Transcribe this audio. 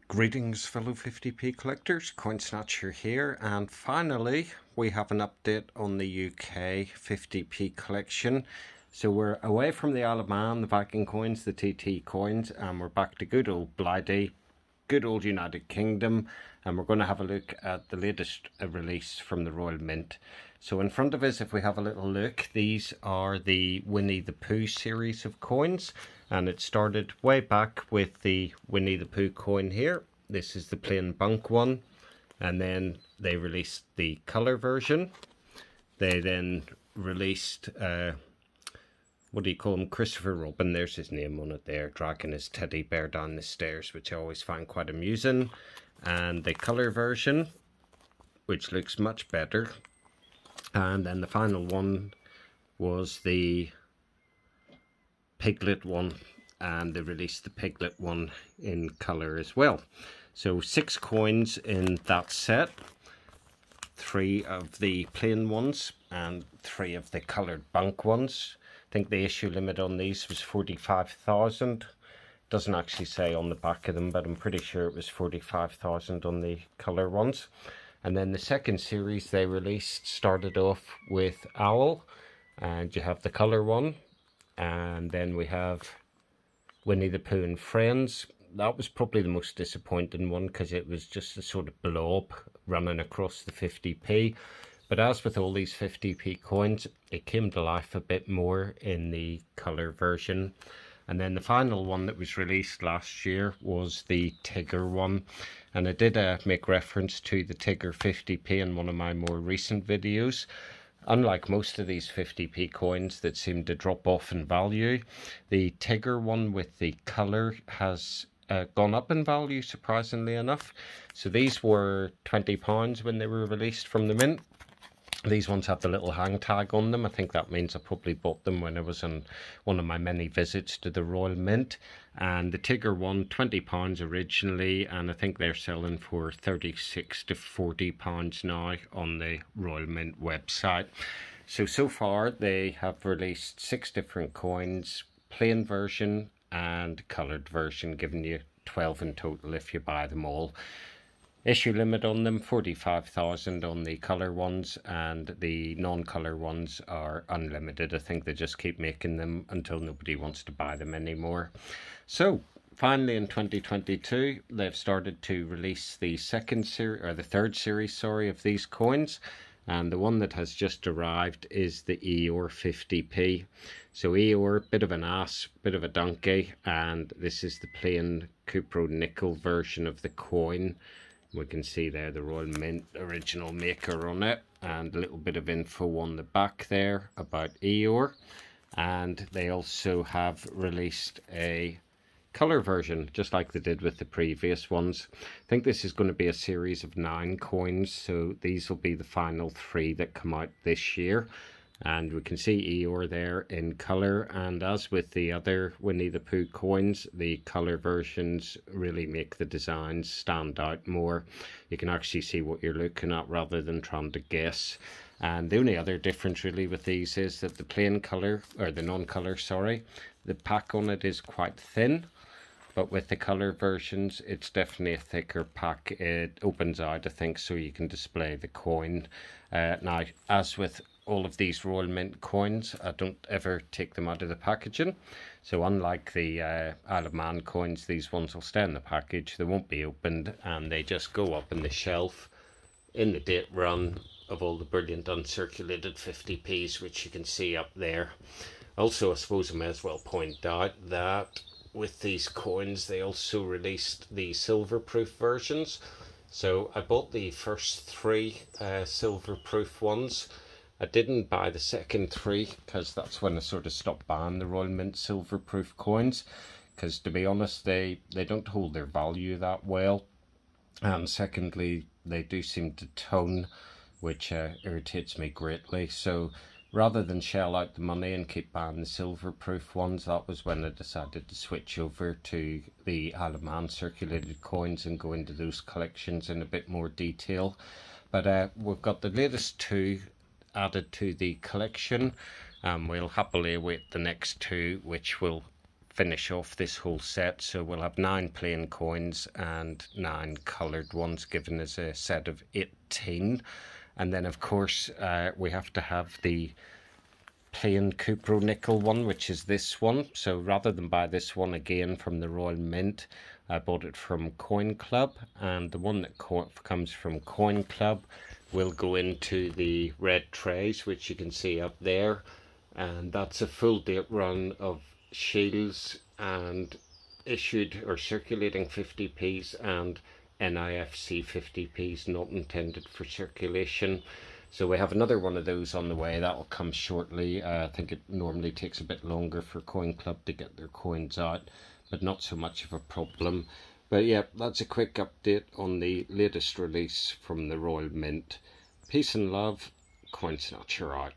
Greetings fellow 50p collectors, CoinSnatcher here, and finally we have an update on the UK 50p collection. So we're away from the Isle of Man, the Viking coins, the TT coins, and we're back to good old Blighty, good old United Kingdom, and we're going to have a look at the latest release from the Royal Mint. So in front of us, if we have a little look, these are the Winnie the Pooh series of coins, and it started way back with the Winnie the Pooh coin here. This is the plain bunk one, and then they released the colour version. They then released what do you call him, Christopher Robin, there's his name on it there, dragging his teddy bear down the stairs, which I always find quite amusing. And the colour version, which looks much better. And then the final one was the Piglet one, and they released the Piglet one in colour as well. So 6 coins in that set, 3 of the plain ones and 3 of the coloured bunk ones. I think the issue limit on these was 45,000. Doesn't actually say on the back of them, but I'm pretty sure it was 45,000 on the colour ones. And then the second series they released started off with Owl, and you have the colour one, and then we have Winnie the Pooh and Friends. That was probably the most disappointing one because it was just a sort of blob running across the 50p. But as with all these 50p coins, it came to life a bit more in the colour version. And then the final one that was released last year was the Tigger one. And I did make reference to the Tigger 50p in one of my more recent videos. Unlike most of these 50p coins that seem to drop off in value, the Tigger one with the colour has gone up in value, surprisingly enough. So these were £20 when they were released from the mint. These ones have the little hang tag on them. I think that means I probably bought them when I was on one of my many visits to the Royal Mint. And the Tigger one, £20 originally, and I think they're selling for £36 to £40 now on the Royal Mint website. So far they have released 6 different coins, plain version and coloured version, giving you 12 in total if you buy them all. Issue limit on them, 45,000 on the colour ones, and the non-colour ones are unlimited. I think they just keep making them until nobody wants to buy them anymore. So finally in 2022 they've started to release the third series of these coins, and the one that has just arrived is the Eeyore 50p. So Eeyore, bit of an ass, bit of a donkey, and this is the plain Cupro nickel version of the coin. We can see there the Royal Mint original maker on it, and a little bit of info on the back there about Eeyore. And they also have released a colour version, just like they did with the previous ones. I think this is going to be a series of 9 coins, so these will be the final 3 that come out this year. And we can see Eeyore there in colour, and as with the other Winnie the Pooh coins, the colour versions really make the designs stand out more. You can actually see what you're looking at rather than trying to guess. And the only other difference really with these is that the plain colour, or the non-colour, sorry, the pack on it is quite thin. But with the colour versions, it's definitely a thicker pack. It opens out, I think, so you can display the coin. Now, as with all of these Royal Mint coins, I don't ever take them out of the packaging. So unlike the Isle of Man coins, these ones will stay in the package. They won't be opened, and they just go up in the shelf in the date run of all the brilliant uncirculated 50p's, which you can see up there. Also, I suppose I may as well point out that with these coins, they also released the silver proof versions. So I bought the first 3 silver proof ones. I didn't buy the second 3 because that's when I sort of stopped buying the Royal Mint silver proof coins, because to be honest they don't hold their value that well, and secondly they do seem to tone, which irritates me greatly. So rather than shell out the money and keep buying the silver proof ones, that was when I decided to switch over to the Isle of Man circulated coins and go into those collections in a bit more detail. But we've got the latest 2 added to the collection, and we'll happily await the next 2, which will finish off this whole set. So we'll have 9 plain coins and 9 coloured ones, given as a set of 18. And then of course we have to have the plain Cupro nickel one, which is this one. So rather than buy this one again from the Royal Mint, I bought it from Coin Club, and the one that comes from Coin Club will go into the red trays, which you can see up there, and that's a full date run of Shields and issued or circulating 50p's and NIFC 50p's not intended for circulation. So we have another one of those on the way. That will come shortly. I think it normally takes a bit longer for Coin Club to get their coins out, but not so much of a problem. But yeah, that's a quick update on the latest release from the Royal Mint. Peace and love. Coin Snatcher out.